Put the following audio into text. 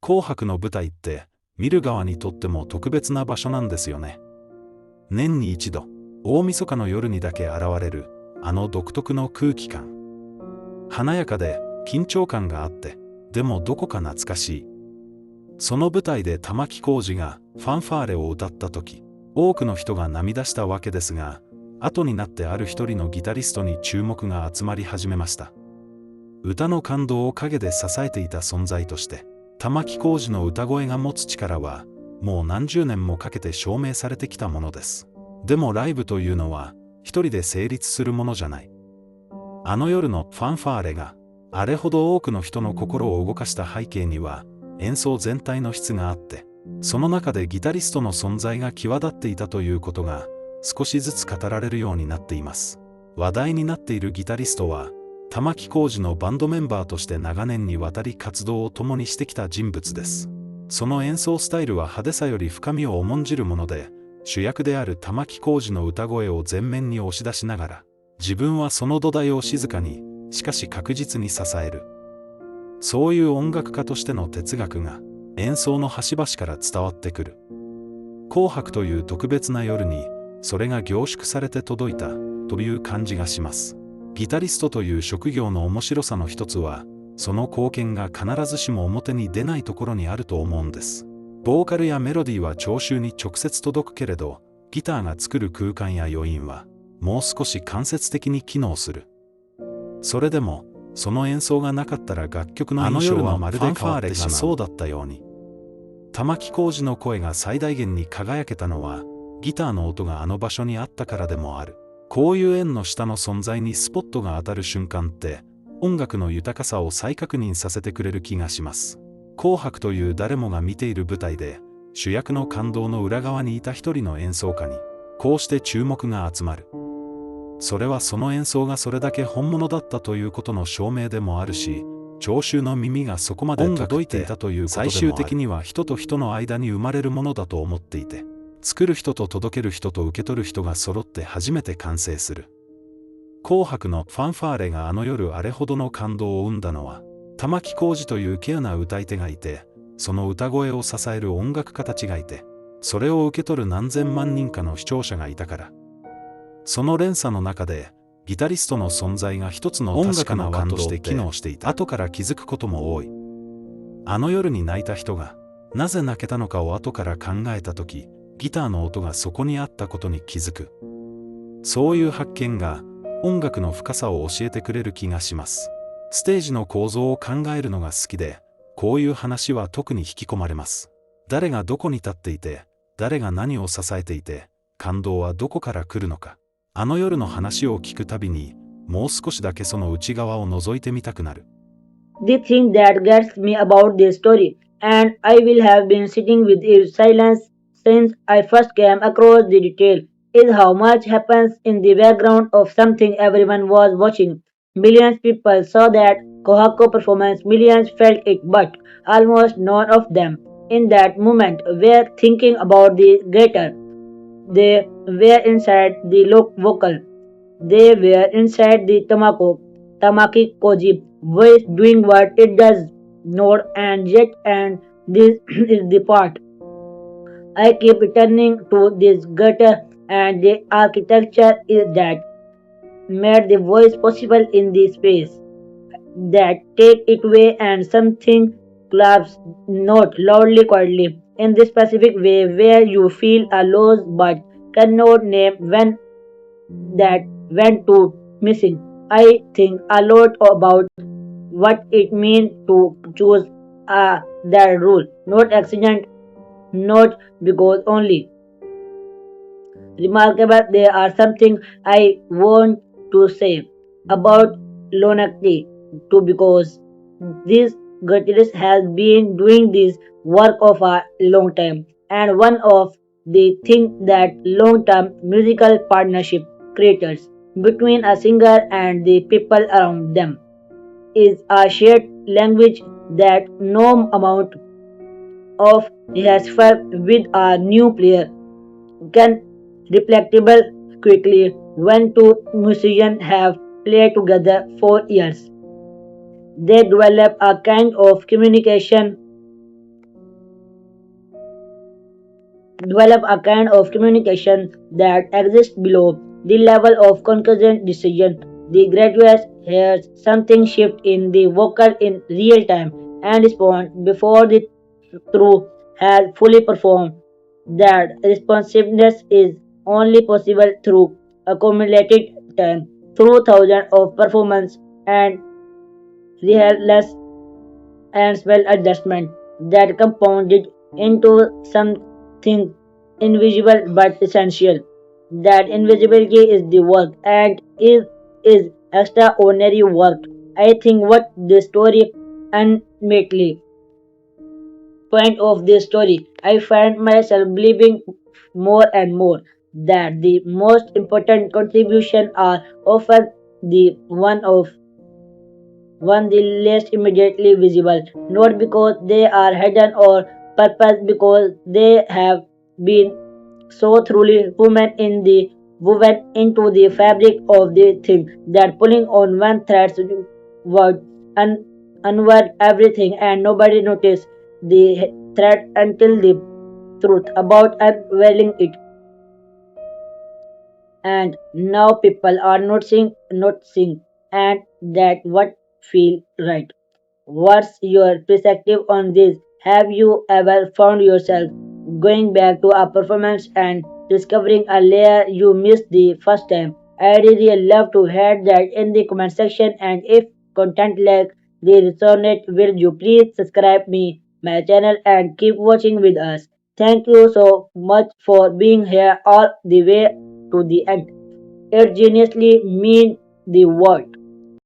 紅白の舞台って見る側にとっても特別な場所なんですよね。年に一度、大晦日の夜にだけ現れるあの独特の空気感。華やかで緊張感があって、でもどこか懐かしい。その舞台で玉置浩二がファンファーレを歌った時、多くの人が涙したわけですが、後になってある一人のギタリストに注目が集まり始めました。歌の感動を陰で支えていた存在として、玉置浩二の歌声が持つ力は、もう何十年もかけて証明されてきたものです。でもライブというのは、一人で成立するものじゃない。あの夜のファンファーレが、あれほど多くの人の心を動かした背景には、演奏全体の質があって、その中でギタリストの存在が際立っていたということが、少しずつ語られるようになっています。話題になっているギタリストは、玉置浩二のバンドメンバーとして長年にわたり活動を共にしてきた人物です。その演奏スタイルは派手さより深みを重んじるもので、主役である玉置浩二の歌声を前面に押し出しながら、自分はその土台を静かに、しかし確実に支える。そういう音楽家としての哲学が、演奏の端々から伝わってくる。紅白という特別な夜に、それが凝縮されて届いた、という感じがします。ギタリストという職業の面白さの一つは、その貢献が必ずしも表に出ないところにあると思うんです。ボーカルやメロディーは聴衆に直接届くけれど、ギターが作る空間や余韻は、もう少し間接的に機能する。それでも、その演奏がなかったら楽曲の印象はまるで変わってしまう。そうだったように。玉置浩二の声が最大限に輝けたのは、ギターの音があの場所にあったからでもある。こういう縁の下の存在にスポットが当たる瞬間って、音楽の豊かさを再確認させてくれる気がします。紅白という誰もが見ている舞台で、主役の感動の裏側にいた一人の演奏家に、こうして注目が集まる。それはその演奏がそれだけ本物だったということの証明でもあるし、聴衆の耳がそこまで届いていたということでもある。最終的には人と人の間に生まれるものだと思っていて、作る人と届ける人と受け取る人が揃って初めて完成する。紅白のファンファーレがあの夜あれほどの感動を生んだのは、玉置浩二という稀有な歌い手がいて、その歌声を支える音楽家たちがいて、それを受け取る何千万人かの視聴者がいたから。その連鎖の中で、ギタリストの存在が一つの確かな輪として機能していた。後から気づくことも多い。あの夜に泣いた人が、なぜ泣けたのかを後から考えたとき、ギターの音がそこにあったことに気づく。そういう発見が、音楽の深さを教えてくれる気がします。ステージの構造を考えるのが好きで、こういう話は特に引き込まれます。誰がどこに立っていて、誰が何を支えていて、感動はどこから来るのか。あの夜の話を聞くたびに、もう少しだけその内側を覗いてみたくなる。The thing that gets me about this story, and I will have been sitting with its silence since I first came across the detail, is how much happens in the background of something everyone was watching. Millions of people saw that Kohako performance, millions felt it, but almost none of them in that moment were thinking about the greater. They were inside the vocal. They were inside the Tamaki Koji voice doing what it does, nod and yet, and this is the part. I keep returning to this gutter and the architecture is that made the voice possible in the space. That take it away and something claps not loudly quietly in this specific way where you feel a loss but cannot name when that went to missing. I think a lot about what it means to choose that rule, not accident, not because only remarkable. There are something I want to say about Lonakti too because this guitarist has been doing this work of a long time and one of the things that long-term musical partnership creates between a singer and the people around them is a shared language that no amount of rehearsal with a new player can replicable quickly when two musicians have played together for years. They develop a kind of communication develop a kind of communication that exists below the level of concurrent decision. The graduates hear something shift in the vocal in real time and respond before the truth has fully performed. That responsiveness is only possible through accumulated time, through thousands of performance and relentless and spell adjustment that compounded into something invisible but essential. That invisibility is the work and is extraordinary work. I think what the story ultimately point of this story, I find myself believing more and more that the most important contribution are often the one the least immediately visible, not because they are hidden or purpose because they have been so truly human in the woven into the fabric of the thing that pulling on one thread would unwork everything and nobody noticed the thread until the truth about unveiling it. And now people are noticing and that what feel right. What's your perspective on this? Have you ever found yourself going back to a performance and discovering a layer you missed the first time? I'd really love to hear that in the comment section, and if content like this resonate with you, please subscribe me my channel and keep watching with us. Thank you so much for being here all the way to the end. It genuinely means the world.